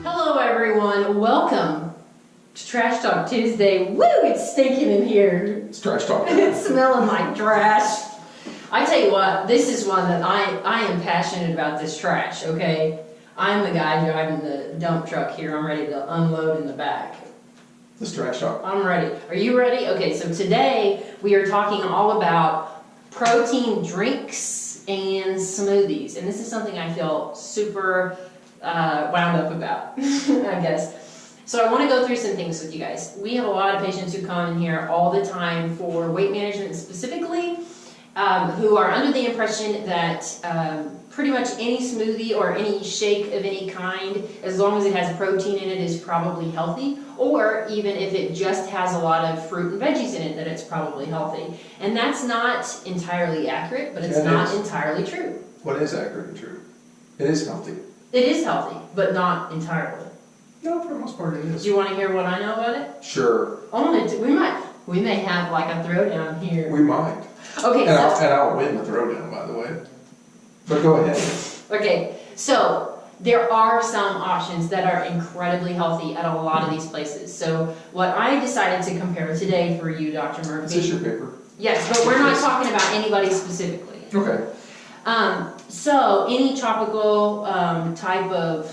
Hello everyone, welcome to Trash Talk Tuesday. Woo, it's stinking in here. It's trash talk. It's smelling like trash. I tell you what, this is one that I am passionate about this trash, okay? I'm the guy driving the dump truck here. I'm ready to unload in the back. This trash talk. I'm ready. Are you ready? Okay, so today we are talking all about protein drinks and smoothies. And this is something I feel super wound up about, I guess. So I want to go through some things with you guys. We have a lot of patients who come in here all the time for weight management specifically, who are under the impression that pretty much any smoothie or any shake of any kind, as long as it has protein in it, is probably healthy, or even if it just has a lot of fruit and veggies in it, that it's probably healthy. And that's not entirely accurate, but it's not entirely true. What is accurate and true? It is healthy. It is healthy, but not entirely. No, for the most part it is. Do you want to hear what I know about it? Sure. We may have like a throwdown here. We might. Okay, and I'll win the throwdown, by the way. But go ahead. Okay, so there are some options that are incredibly healthy at a lot of these places. So what I decided to compare today for you, Dr. Murphy. Is this your paper? Yes, but we're not talking about anybody specifically. Okay. So any tropical type of,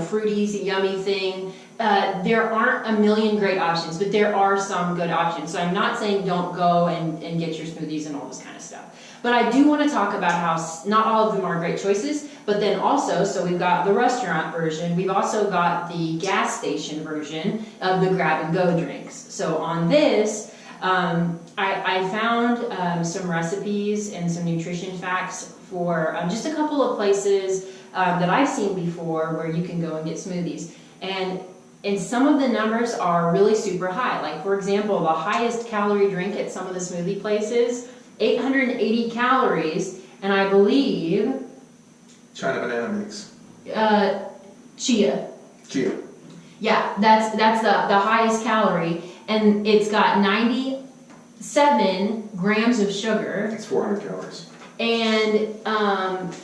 fruity, yummy thing, there aren't a million great options, but there are some good options. So I'm not saying don't go and get your smoothies and all this kind of stuff. But I do want to talk about how not all of them are great choices, but then also, so we've got the restaurant version, we've also got the gas station version of the grab-and-go drinks. So on this, I found some recipes and some nutrition facts for just a couple of places that I've seen before where you can go and get smoothies. And some of the numbers are really super high. Like, for example, the highest calorie drink at some of the smoothie places, 880 calories, and I believe... China banana mix. Chia. Chia. Yeah, that's the highest calorie, and it's got 97 grams of sugar. It's 400 calories. And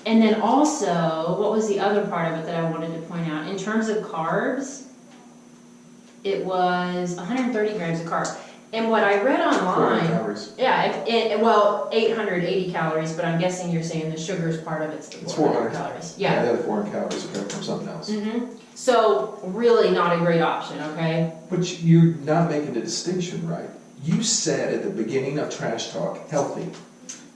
then also, what was the other part of it that I wanted to point out? In terms of carbs, it was 130 grams of carbs. And what I read online, 400 calories. Yeah, 880 calories, but I'm guessing you're saying the sugar's part of it's 400 calories. Yeah, the other 400 calories are coming from something else. Mm-hmm. So really not a great option, okay? But you're not making the distinction right. You said at the beginning of Trash Talk, healthy.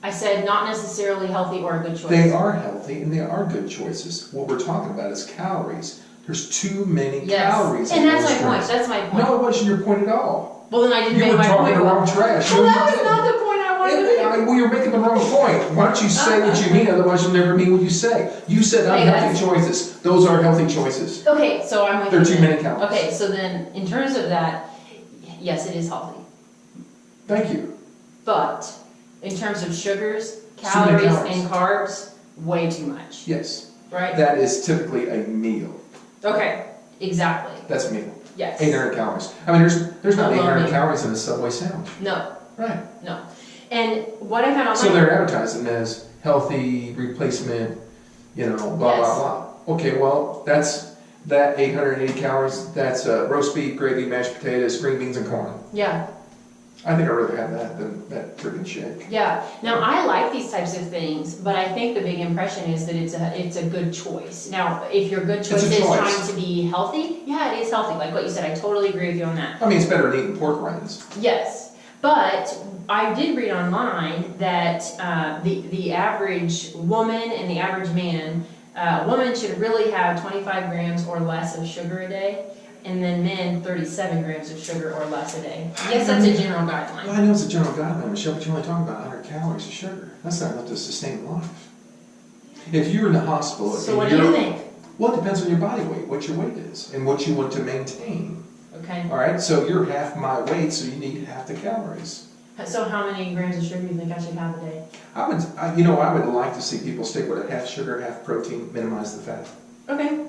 I said not necessarily healthy or a good choice. They are healthy and they are good choices. What we're talking about is calories. There's too many calories. And that's my point. That's my point. No, it wasn't your point at all. Well, then I didn't make my point. You were talking the wrong trash. Well, that was not the point I wanted to make. Well, you're making the wrong point. Why don't you say what you mean, otherwise you'll never mean what you say. You said unhealthy choices. Those are healthy choices. Okay, so I'm with you. They're too many calories. Okay, so then in terms of that, yes, it is healthy. Thank you. But in terms of sugars, calories, and carbs, way too much. Yes. Right? That is typically a meal. Okay, exactly. That's a meal. Yes. 800 calories. I mean, there's not 800 calories in a Subway sandwich. No. Right. No. And what I found online... So they're advertising as healthy replacement, blah, blah, blah. Okay, well, that 880 calories, that's roast beef, gravy, mashed potatoes, green beans, and corn. Yeah. I think I'd rather have that than that freaking shake. Yeah. Now, I like these types of things, but I think the big impression is that it's a good choice. Now, if your good choice is trying to be healthy, yeah, it is healthy. Like what you said, I totally agree with you on that. I mean, it's better than eating pork rinds. Yes. But I did read online that the average woman and the average man, woman should really have 25 grams or less of sugar a day. And then men, 37 grams of sugar or less a day. Yes, that's a general guideline. Well, I know it's a general guideline, Michelle, but you're only talking about 100 calories of sugar. That's not enough to sustain life. If you're in the hospital... So what do you think? Well, it depends on your body weight, what your weight is, and what you want to maintain. Okay. All right, so you're half my weight, so you need half the calories. So how many grams of sugar do you think I should have a day? I would like to see people stick with a half sugar, half protein, minimize the fat. Okay.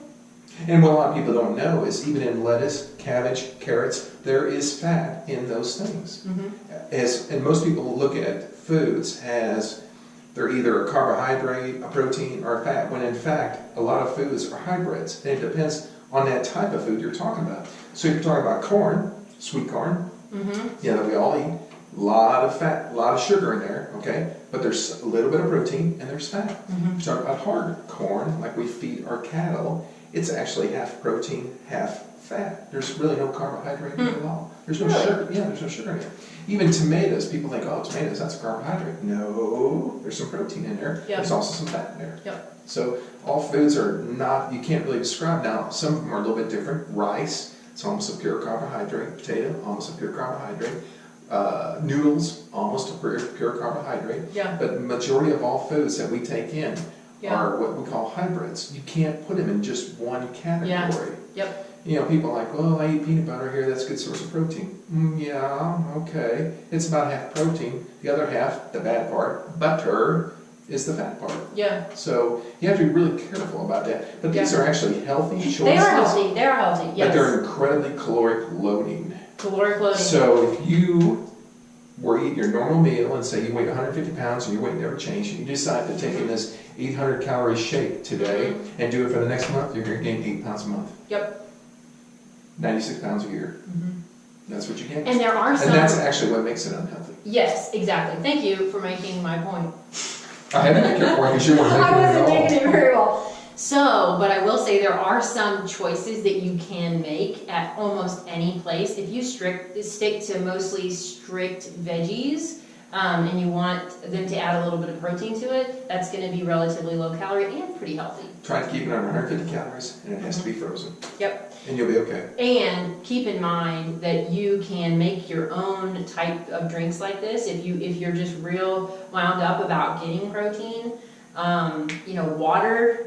And what a lot of people don't know is even in lettuce, cabbage, carrots, there is fat in those things. Mm-hmm. And most people look at foods as they're either a carbohydrate, a protein, or a fat, when in fact, a lot of foods are hybrids. And it depends on that type of food you're talking about. So if you're talking about corn, sweet corn, that we all eat, a lot of fat, a lot of sugar in there, okay? But there's a little bit of protein and there's fat. If you're talking about hard corn, like we feed our cattle, it's actually half protein, half fat. There's really no carbohydrate in it at all. There's no sugar. Yeah, there's no sugar in it. Even tomatoes, people think, oh, tomatoes, that's a carbohydrate. No, there's some protein in there. Yep. There's also some fat in there. Yep. So all foods are not, you can't really describe. Now, some of them are a little bit different. Rice, it's almost a pure carbohydrate. Potato, almost a pure carbohydrate. Noodles, almost a pure carbohydrate. Yeah. But the majority of all foods that we take in are what we call hybrids. You can't put them in just one category. Yep. You know, people are like, well, I eat peanut butter here, that's a good source of protein. Yeah, okay. It's about half protein. The other half, the bad part, butter, is the fat part. Yeah. So you have to be really careful about that. But these are actually healthy choices. They are healthy. They are healthy. Yes. But they're incredibly caloric loading. Caloric loading. So if you were eating your normal meal and say you weigh 150 pounds and your weight never changed, and you decide to take in this 800 calorie shake today and do it for the next month, you're going to gain 8 pounds a month. Yep. 96 pounds a year. That's what you gain. And there are some. And that's actually what makes it unhealthy. Yes, exactly. Thank you for making my point. I had to make your point because you weren't making I it wasn't at all. making it very well. So, but I will say there are some choices that you can make at almost any place. If you stick to mostly strict veggies, and you want them to add a little bit of protein to it, that's going to be relatively low calorie and pretty healthy. Try to keep it under 150 calories, and it has to be frozen. Yep. And you'll be okay. And keep in mind that you can make your own type of drinks like this. If you're just real wound up about getting protein, water,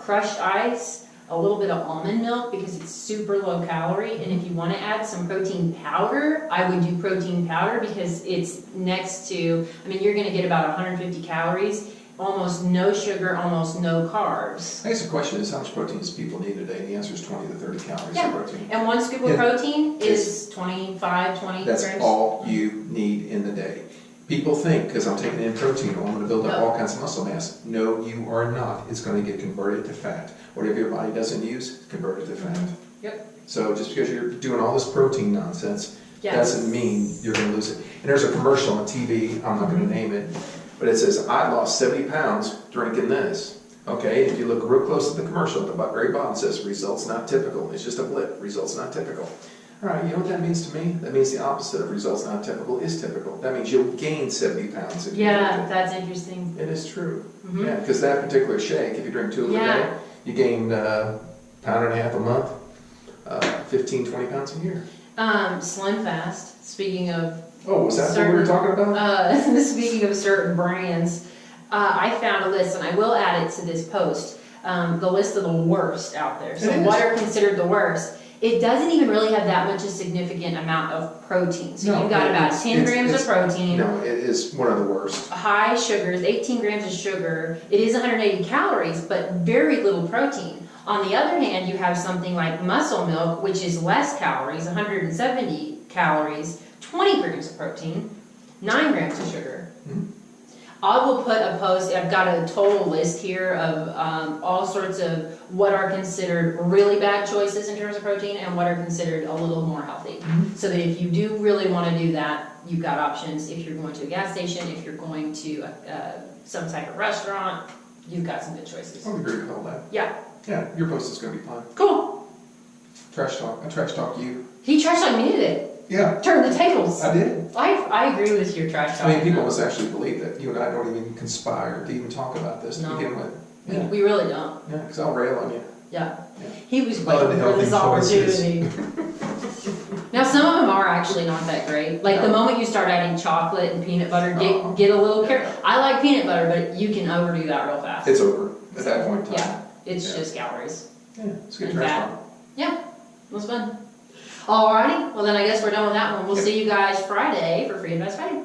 crushed ice, a little bit of almond milk because it's super low calorie. And if you want to add some protein powder, I would do protein powder because it's next to, you're going to get about 150 calories, almost no sugar, almost no carbs. I guess the question is how much protein does people need today? And the answer is 20 to 30 calories of protein. And one scoop of protein is 20 grams. That's all you need in the day. People think, because I'm taking in protein, I'm going to build up all kinds of muscle mass. No, you are not. It's going to get converted to fat. Whatever your body doesn't use, convert it to fat. Yep. So just because you're doing all this protein nonsense doesn't mean you're going to lose it. And there's a commercial on TV, I'm not going to name it, but it says, I lost 70 pounds drinking this. Okay, if you look real close at the commercial, at the very bottom it says, results not typical. It's just a blip, results not typical. All right, you know what that means to me? That means the opposite of results not typical is typical. That means you'll gain 70 pounds if you drink it. That's interesting. It is true. Yeah, because that particular shake, if you drink 2 of them a day, you gain a pound and a half a month, 15, 20 pounds a year. Slim Fast, speaking of... Oh, was that what we were talking about? Speaking of certain brands, I found a list, and I will add it to this post, the list of the worst out there. So what are considered the worst? It doesn't even really have that much a significant amount of protein. So you've got about 10 grams of protein. No, it is one of the worst. High sugars, 18 grams of sugar. It is 180 calories, but very little protein. On the other hand, you have something like muscle milk, which is less calories, 170 calories, 20 grams of protein, 9 grams of sugar. I will put a post, I've got a total list here of all sorts of what are considered really bad choices in terms of protein and what are considered a little more healthy. So that if you do really want to do that, you've got options. If you're going to a gas station, if you're going to some type of restaurant, you've got some good choices. I would agree with all that. Yeah. Yeah, your post is going to be fine. Cool. Trash talk. I trash talk you. He trash talked me today. Yeah. Turn the tables. I did. I agree with your trash talk. People must actually believe that you and I don't even conspire to even talk about this to begin with. Yeah. We really don't. Yeah, because I'll rail on you. Yeah. Yeah. He was waiting for this opportunity. Now, some of them are actually not that great. Like the moment you start adding chocolate and peanut butter, get a little careful. I like peanut butter, but you can overdo that real fast. It's over at that point in time. Yeah, it's just calories. Yeah, it's good trash talk. Yeah, it was fun. Alrighty, well then I guess we're done with that one. We'll see you guys Friday for Free Advice Friday.